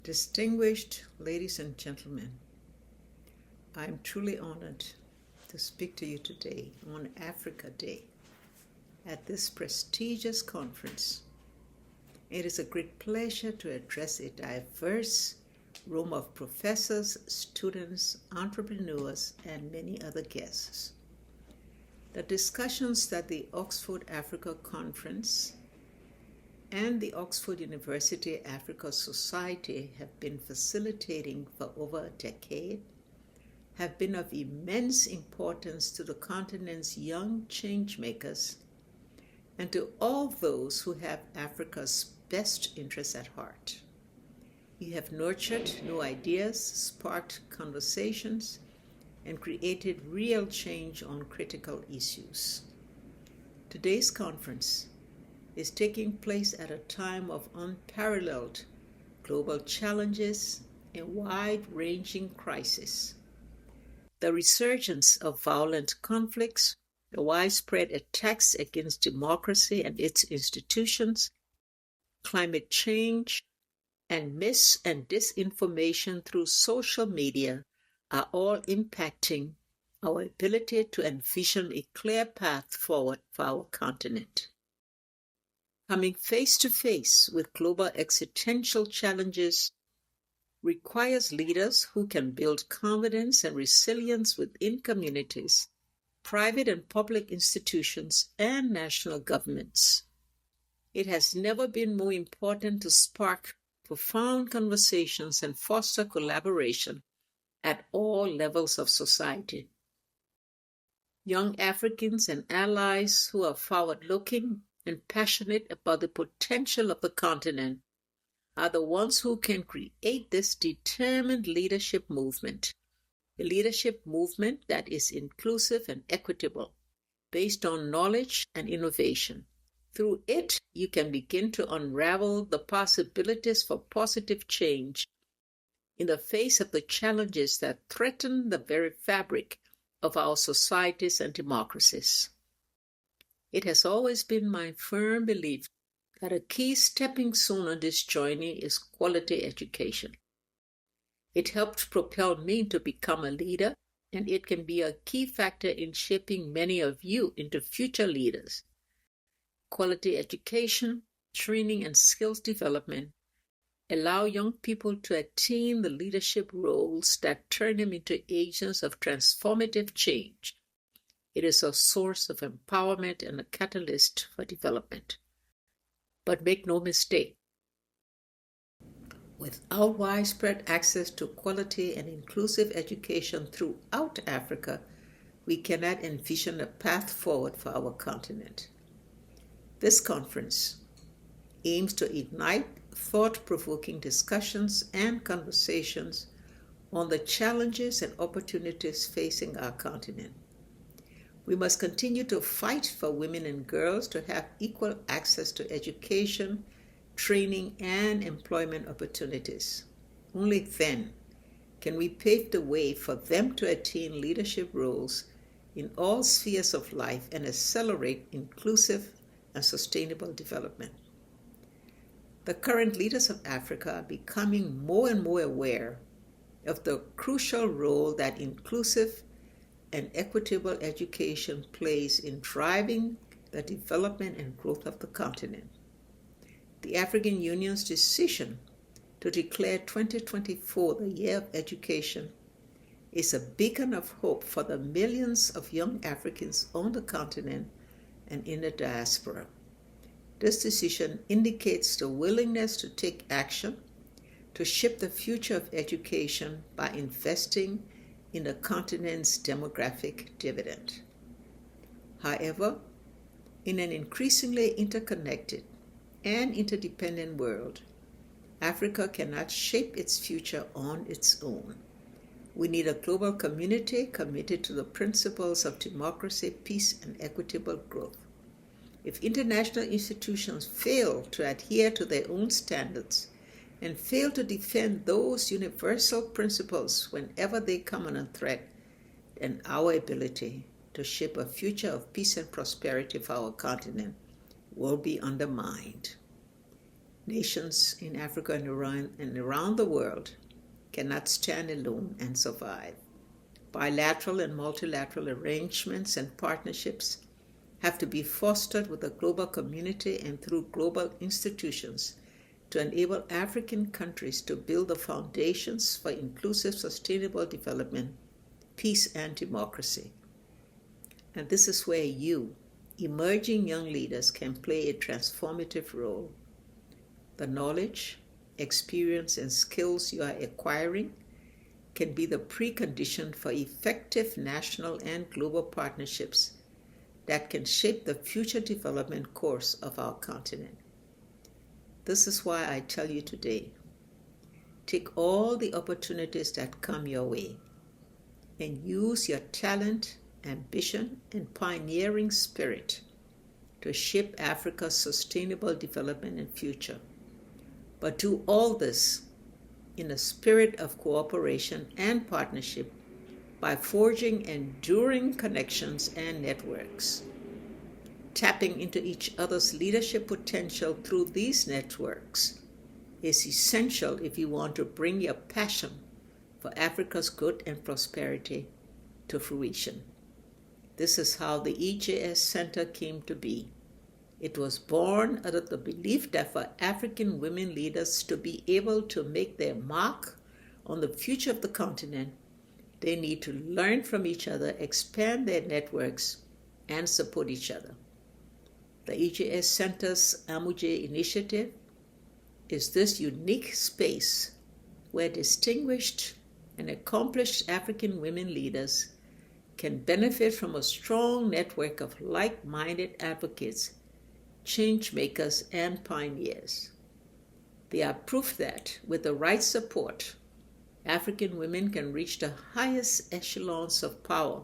Distinguished ladies and gentlemen, I am truly honored to speak to you today on Africa Day at this prestigious conference. It is a great pleasure to address a diverse room of professors, students, entrepreneurs, and many other guests. The discussions that the Oxford Africa Conference and the Oxford University Africa Society have been facilitating for over a decade have been of immense importance to the continent's young changemakers and to all those who have Africa's best interests at heart. You have nurtured new ideas, sparked conversations, and created real change on critical issues. Today's conference is taking place at a time of unparalleled global challenges and wide-ranging crises. The resurgence of violent conflicts, the widespread attacks against democracy and its institutions, climate change, and mis- and disinformation through social media are all impacting our ability to envision a clear path forward for our continent. Coming face to face with global existential challenges requires leaders who can build confidence and resilience within communities, private and public institutions, and national governments. It has never been more important to spark profound conversations and foster collaboration at all levels of society. Young Africans and allies who are forward-looking and passionate about the potential of the continent are the ones who can create this determined leadership movement, a leadership movement that is inclusive and equitable, based on knowledge and innovation. Through it, you can begin to unravel the possibilities for positive change in the face of the challenges that threaten the very fabric of our societies and democracies. It has always been my firm belief that a key stepping stone on this journey is quality education. It helped propel me to become a leader, and it can be a key factor in shaping many of you into future leaders. Quality education, training, and skills development allow young people to attain the leadership roles that turn them into agents of transformative change. It is a source of empowerment and a catalyst for development. But make no mistake, without widespread access to quality and inclusive education throughout Africa, we cannot envision a path forward for our continent. This conference aims to ignite thought-provoking discussions and conversations on the challenges and opportunities facing our continent. We must continue to fight for women and girls to have equal access to education, training, and employment opportunities. Only then can we pave the way for them to attain leadership roles in all spheres of life and accelerate inclusive and sustainable development. The current leaders of Africa are becoming more and more aware of the crucial role that inclusive and equitable education plays in driving the development and growth of the continent. The African Union's decision to declare 2024 the Year of Education is a beacon of hope for the millions of young Africans on the continent and in the diaspora. This decision indicates the willingness to take action to shape the future of education by investing in the continent's demographic dividend. However, in an increasingly interconnected and interdependent world, Africa cannot shape its future on its own. We need a global community committed to the principles of democracy, peace, and equitable growth. If international institutions fail to adhere to their own standards and fail to defend those universal principles whenever they come under threat, then our ability to shape a future of peace and prosperity for our continent will be undermined. Nations in Africa and around the world cannot stand alone and survive. Bilateral and multilateral arrangements and partnerships have to be fostered with the global community and through global institutions to enable African countries to build the foundations for inclusive, sustainable development, peace, and democracy. And this is where you, emerging young leaders, can play a transformative role. The knowledge, experience, and skills you are acquiring can be the precondition for effective national and global partnerships that can shape the future development course of our continent. This is why I tell you today, take all the opportunities that come your way and use your talent, ambition, and pioneering spirit to shape Africa's sustainable development and future. But do all this in a spirit of cooperation and partnership by forging enduring connections and networks. Tapping into each other's leadership potential through these networks is essential if you want to bring your passion for Africa's good and prosperity to fruition. This is how the EJS Center came to be. It was born out of the belief that for African women leaders to be able to make their mark on the future of the continent, they need to learn from each other, expand their networks, and support each other. The EJS Center's Amuje initiative is this unique space where distinguished and accomplished African women leaders can benefit from a strong network of like-minded advocates, change makers, and pioneers. They are proof that, with the right support, African women can reach the highest echelons of power,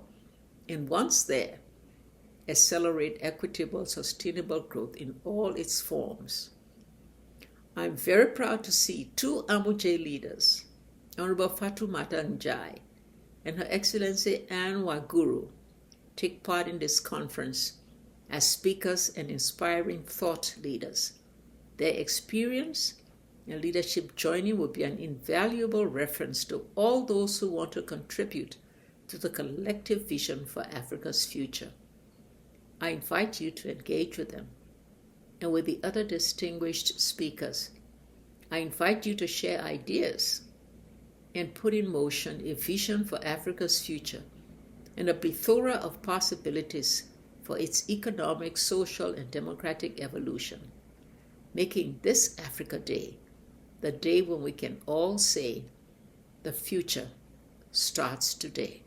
and once there, accelerate equitable, sustainable growth in all its forms. I'm very proud to see two Amuje leaders, Honorable Fatoumata Njai and Her Excellency Anne Waguru, take part in this conference as speakers and inspiring thought leaders. Their experience and leadership joining will be an invaluable reference to all those who want to contribute to the collective vision for Africa's future. I invite you to engage with them and with the other distinguished speakers. I invite you to share ideas and put in motion a vision for Africa's future and a plethora of possibilities for its economic, social, and democratic evolution, making this Africa Day the day when we can all say, the future starts today.